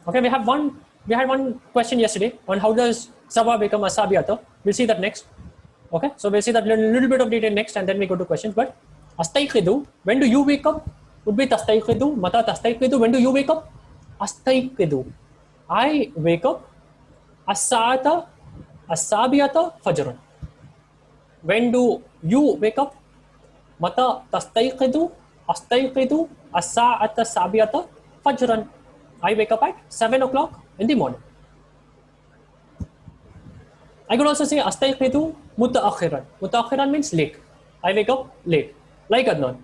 Okay, we had one question yesterday on how does Sabah become as-sabiyata. We'll see that next. Okay, so we'll see that little bit of detail next, and then we go to questions. But astayqidu, when do you wake up? would be tastayqidu. Mata tastayqidu. When do you wake up? Astayqidu. I wake up. As-sa'ata as-sabiyata fajran. When do you wake up? Mata tastayqidu. Astayqidu. As-sa'ata as-sabiyata fajran. I wake up at 7 o'clock in the morning. I could also say astayqidu mutaakhiran. Mutaakhiran means late. I wake up late, like Adnan.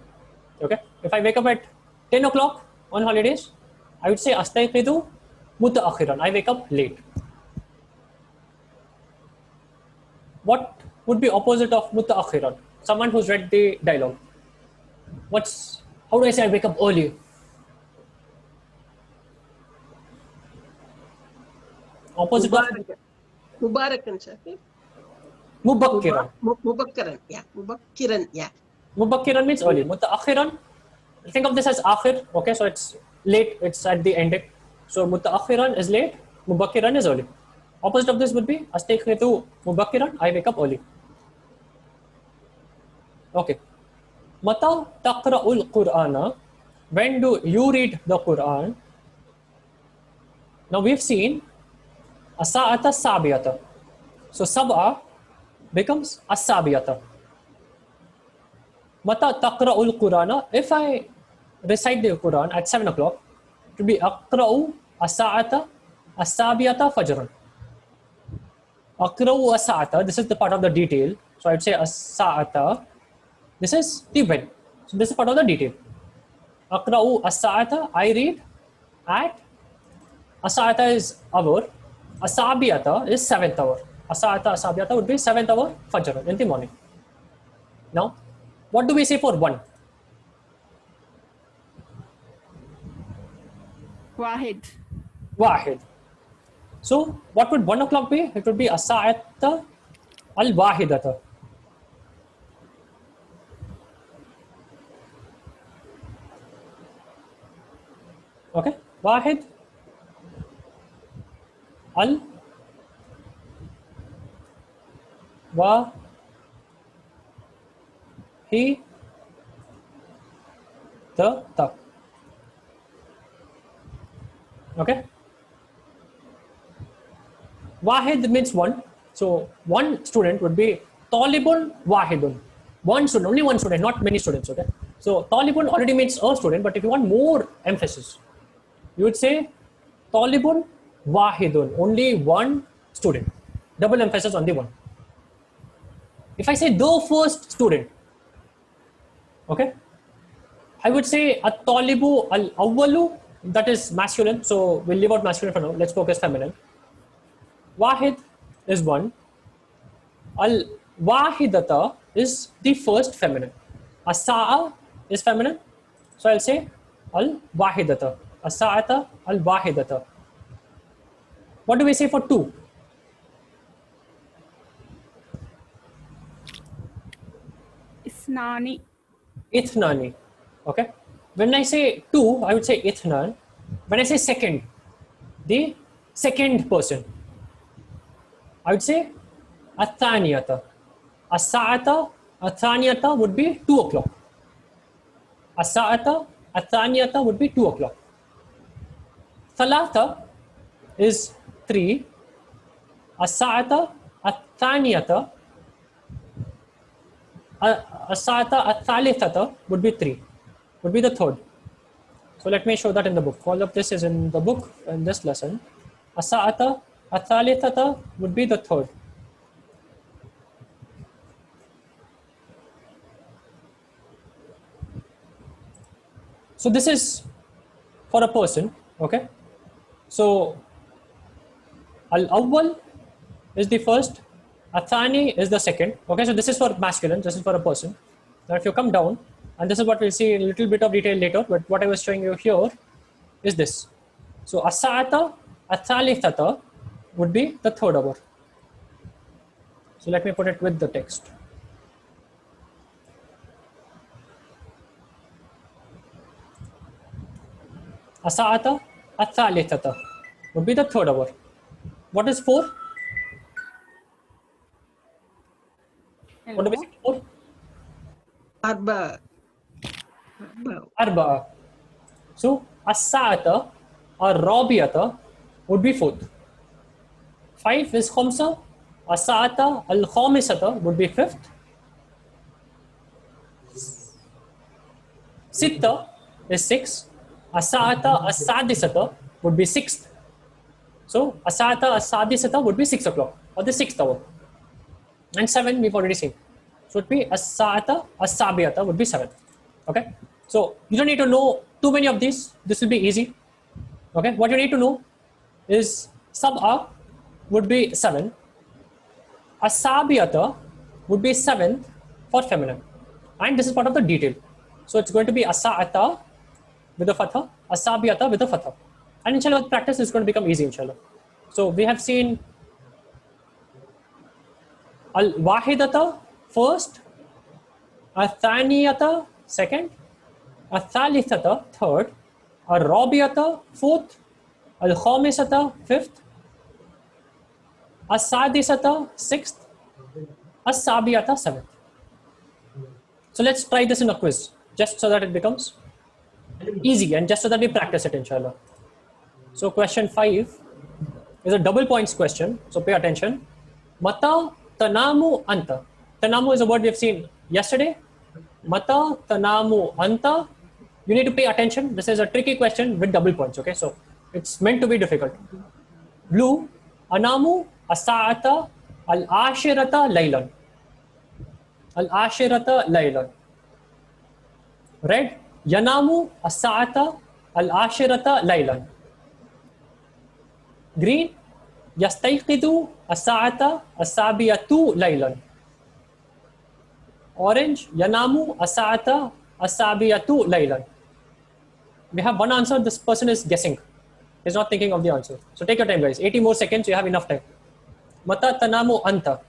Okay. If I wake up at 10 o'clock on holidays, I would say astayqidu mutaakhiran. I wake up late. What would be opposite of mutaakhiran? Someone who's read the dialogue. How do I say I wake up early? Opposite of Mubarakan, sir. mubakkiran. Mubakkiran, yeah. Mubakkiran, yeah. Mubakkiran means early. Mutaakhiran, think of this as akhir. Okay, so it's late, it's at the ending. So mutaakhiran is late, mubakkiran is early. Opposite of this would be astayqidu mubakkiran, I wake up early. Okay. Mata taqra'ul Qur'ana, when do you read the Quran? Now we've seen as-sa'ata sabiyata. So sab'a becomes as-sabiyata. Mata taqra'ul Qur'ana, if I recite the Quran at 7 o'clock, it will be aqra'u as-sa'ata as-sabiyata fajran. Aqra'u as-sa'ata, this is the part of the detail. So I would say as-sa'ata, this is the when. So this is part of the detail. Aqra'u as-sa'ata, I read at, as-sa'ata is hour, as-sabiyata is 7th hour. As-sa'ata as-sabiyata would be 7th hour fajr in the morning. Now, what do we say for 1? Wahid. Wahid. So, what would 1 o'clock be? It would be as-sa'ata al-wahidata. Okay, Wahid al wa he the ta. Okay, Wahid means 1. So 1 student would be talibun wahidun. 1 student, only 1 student, not many students. Okay, so talibun already means a student, but if you want more emphasis, you would say talibun wahidun, only 1 student. Double emphasis on the 1. If I say the first student, okay, I would say at-talibu al-awwalu, that is masculine, so we'll leave out masculine for now. Let's focus feminine. Wahid is 1. Al-wahidata is the first feminine. As-sa'a is feminine, so I'll say al-wahidata. As-sa'ata al-wahidata. What do we say for 2? Isnani. Ithnani. Okay. When I say 2, I would say ithnan. When I say second, the second person, I would say athaniyata. As-sa'ata athaniyata would be 2 o'clock. As-sa'ata athaniyata would be 2 o'clock. Thalatha is 3. As-sa'ata athaniyata, as-sa'ata at-thalithata would be 3. Would be the third. So let me show that in the book. All of this is in the book in this lesson. As-sa'ata at-thalithata would be the third. So this is for a person, okay? So al-awwal is the first, athani is the second, okay? So this is for masculine, this is for a person. Now if you come down, and this is what we'll see in a little bit of detail later, but what I was showing you here is this. So as-sa'ata at-thalithata would be the third hour. So let me put it with the text. As-sa'ata at-thalithata would be the third hour. What is 4? What do we say 4? Arba. Arba'a. So as-sa'ata or Rabi'ata would be fourth. 5 is Khamsa. As-sa'ata al-Khamisata would be fifth. Sitta is 6. As-sa'ata as-sadisata would be sixth. So as-sa'ata as-sadisata would be 6 o'clock or the 6th hour. And 7 we've already seen. So it would be as-sa'ata as-sabi'ata would be 7. Okay. So you don't need to know too many of these. This will be easy. Okay. What you need to know is sab'a would be 7. As-sabi'ata would be 7th for feminine. And this is part of the detail. So it's going to be as-sa'ata with a fatha, as-sabi'ata with a fatha. And inshallah with practice it's going to become easy inshallah. So we have seen al-wahidata first, al-thaniyata second, al-thalithata third, al-rabi'ata fourth, al-khamisata fifth, as-sadisata sixth, as-sabi'ata seventh. So let's try this in a quiz just so that it becomes easy and just so that we practice it inshallah. So question 5 is a double points question. So pay attention. Mata tanamu anta. Tanamu is a word we have seen yesterday. Mata tanamu anta. You need to pay attention. This is a tricky question with double points. Okay, so it's meant to be difficult. Blue. Anamu as-sa'ata al-ashirata laylan. Al-ashirata laylan. Red. Yanamu as-sa'ata al-ashirata laylan. Green. Yastayqidu as-sa'ata as-sabiyatu laylan. Orange. Yanamu as-sa'ata as-sabiyatu laylan. We have one answer. This person is guessing. He's not thinking of the answer. So take your time, guys. 80 more seconds. You have enough time. Mata tanamu anta.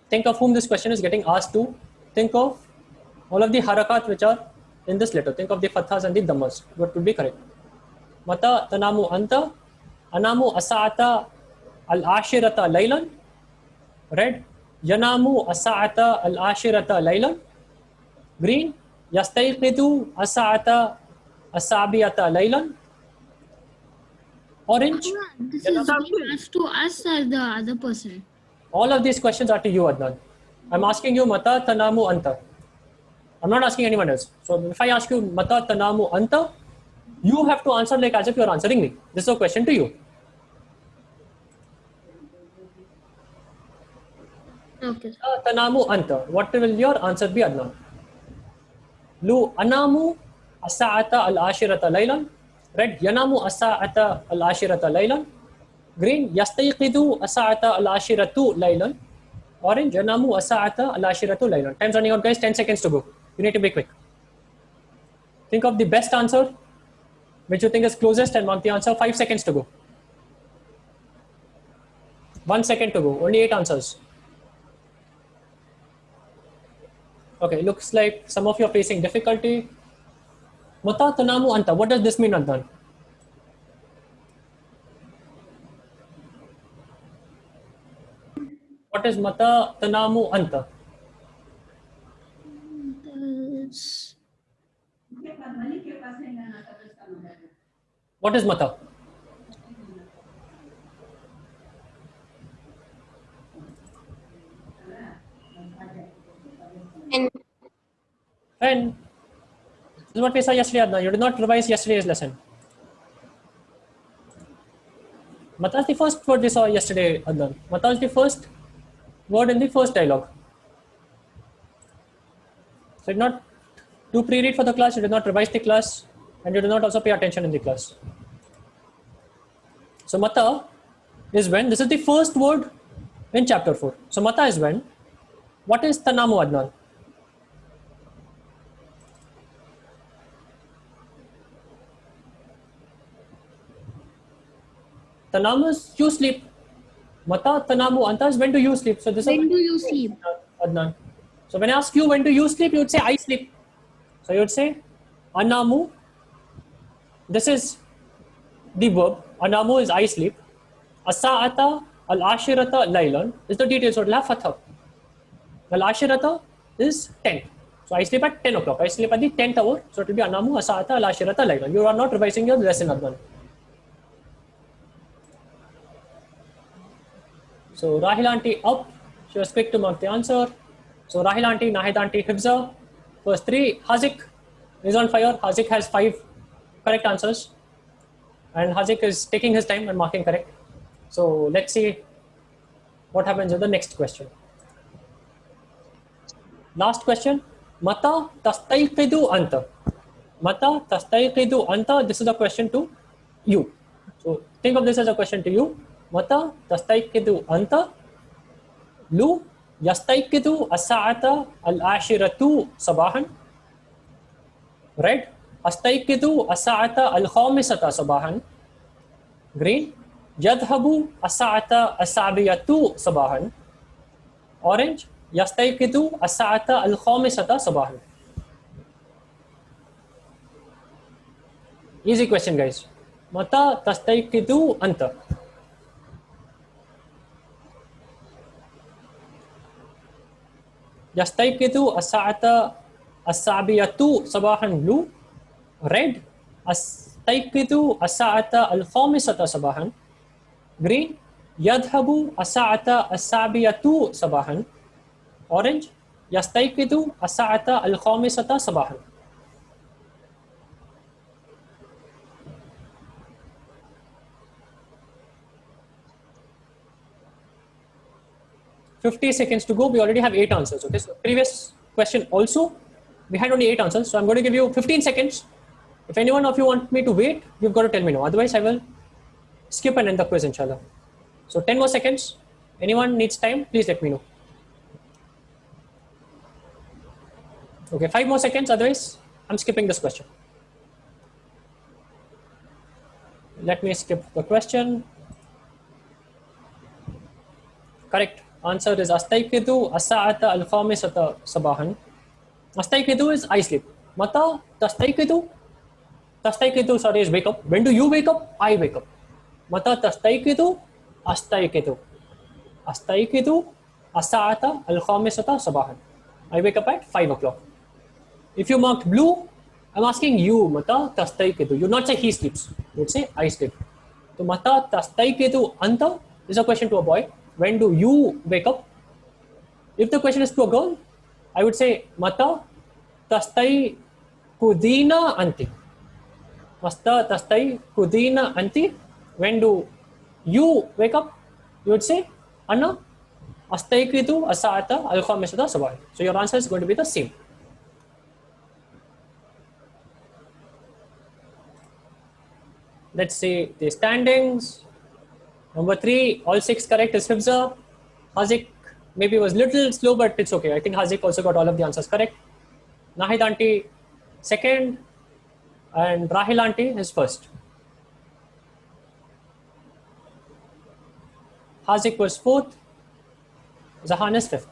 Think of whom this question is getting asked to. Think of all of the harakat which are in this letter. Think of the fathas and the dhammas. What would be correct? Mata tanamu anta. Anamu as-sa'ata al-ashirata laylan. Red. Yanamu as-sa'ata al-ashirata laylan. Green. Yastayqidu as-sa'ata as-sabiyata laylan. Orange. This is being asked to us or the other person? All of these questions are to you, Adnan. I'm asking you mata tanamu anta. I'm not asking anyone else. So if I ask you mata tanamu anta, you have to answer like as if you're answering me. This is a question to you. Okay. Tanamu anta. What will your answer be, Adnan? Blue. Anamu as-sa'ata al-ashirata laylan. Red. Yanamu as-sa'ata al-ashirata laylan. Green. Yastayqidu as-sa'ata al-ashiratu laylan. Orange. Yanamu as-sa'ata al-ashiratu laylan. Time's running out, guys. 10 seconds to go. You need to be quick. Think of the best answer, which you think is closest, and mark the answer. 5 seconds to go. 1 second to go. Only 8 answers. Okay, looks like some of you are facing difficulty. Mata tanamu anta. What does this mean, Adnan? What is mata tanamu anta? What is mata? When? This is what we saw yesterday, Adnan. You did not revise yesterday's lesson. Mata is the first word we saw yesterday, Adnan. Mata is the first word in the first dialogue. So you did not do pre-read for the class, you did not revise the class, and you did not also pay attention in the class. So mata is when. This is the first word in chapter 4. So mata is when. What is tanamu, Adnan? Tanamu is you sleep. Mata tanamu anta is when do you sleep. So this When is do you sleep? Adnan. So when I ask you when do you sleep, you would say I sleep. So you would say anamu. This is the verb. Anamu is I sleep. As-sa'ata al-ashirata laylan is the details. So it will have fatha. Al-ashirata is 10. So I sleep at 10 o'clock. I sleep at the 10th hour. So it will be Anamu, Asata, Al-Ashirata, Laylan. You are not revising your lesson, Adnan. So Rahil auntie up. She was quick to mark the answer. So Rahil auntie, Nahid auntie, Hibza. First 3. Hazik is on fire. Hazik has 5 correct answers. And Hazik is taking his time and marking correct. So let's see what happens with the next question. Last question. Mata tastayqidu anta. Mata tastayqidu anta. This is a question to you. So think of this as a question to you. Mata tastayqidu anta. Lu yastayqidu as-sa'ata al-ashiratu sabahan. Red. Astayqidu as-sa'ata al-khamisata sabahan. Green. Yadhabu as-sa'ata as-sabiyatu sabahan. Orange. Yastayqidu as-sa'ata al-khamisata sabahan. Easy question, guys. Mata tastayqidu anta. Yastayqidu as-sa'ata as-sabiyatu sabahan, blue. Red. Astayqidu as-sa'ata al-khamisata sabahan. Green. Yadhabu as-sa'ata as-sabiyatu sabahan. Orange. Yastayqidu as-sa'ata al-khamisata sabahan. $50 seconds to go. We already have 8 answers. Okay, so previous question also we had only 8 answers. So I'm going to give you 15 seconds. If any one of you want me to wait, you've got to tell me now. Otherwise, I will skip and end the quiz, inshallah. So 10 more seconds. Anyone needs time, please let me know. Okay, 5 more seconds. Otherwise, I'm skipping this question. Let me skip the question. Correct answer is astayqidu as-sa'ata al-khamisata sabahan. Astayqidu is I sleep. Mata tastayqidu. Tastayqidu, sorry, is wake up. When do you wake up? I wake up. Mata tastayqidu. Astayqidu. Astayqidu as-sa'ata al-khamisata sabahan. I wake up at 5 o'clock. If you marked blue, I'm asking you, Mata tastayqidu. You not say he sleeps. You would say I sleep. So Mata tastayqidu anta is a question to a boy. When do you wake up? If the question is to a girl, I would say Mata tastayqudina anti. Mata tastayqudina anti. When do you wake up? You would say Anna astayqidu as-sa'ata al-khamisata sabahan. So your answer is going to be the same. Let's see the standings. Number 3, all 6 correct is Hibza. Hazik maybe was little slow, but it's okay. I think Hazik also got all of the answers correct. Nahid auntie second, and Rahil auntie is first. Hazik was 4th. Zahan is 5th.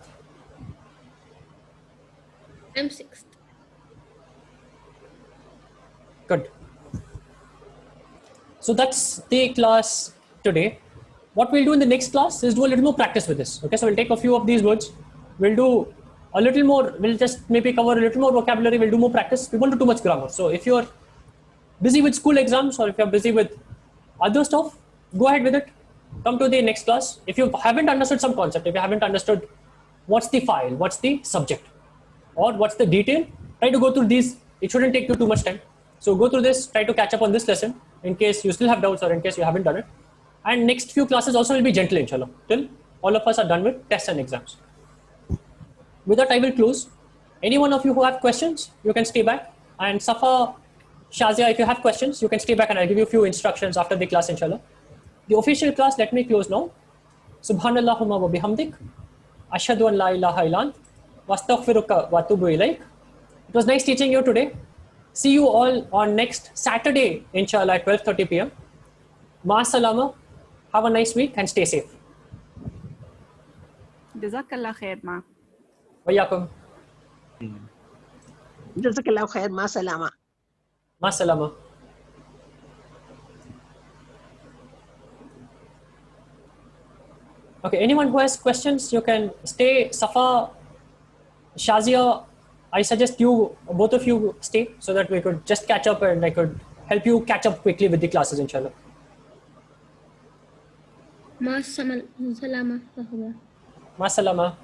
I'm 6th. Good. So that's the class today. What we'll do in the next class is do a little more practice with this. Okay, so we'll take a few of these words. We'll do a little more, we'll just maybe cover a little more vocabulary, we'll do more practice. We won't do too much grammar. So if you're busy with school exams or if you're busy with other stuff, go ahead with it. Come to the next class. If you haven't understood some concept, if you haven't understood what's the file, what's the subject, or what's the detail, try to go through these. It shouldn't take you too much time. So go through this, try to catch up on this lesson in case you still have doubts or in case you haven't done it. And next few classes also will be gentle, inshallah, till all of us are done with tests and exams. With that, I will close. Any one of you who have questions, you can stay back. And Safa, Shazia, if you have questions, you can stay back and I'll give you a few instructions after the class, inshallah. The official class, let me close now. Subhanallahumma wa bihamdik. Ashhadu an la ilaha illa ant. Wastaghfiruka wa atubu ilaik. It was nice teaching you today. See you all on next Saturday, inshallah, at 12:30 p.m. Ma salama. Have a nice week and stay safe. Jazakallah khair, ma. Wayakum. Jazakallah khair. Ma salama. Ma salama. Okay, anyone who has questions, you can stay. Safa, Shazia, I suggest you, both of you, stay so that we could just catch up and I could help you catch up quickly with the classes, inshallah. Ma salama. Ma salama.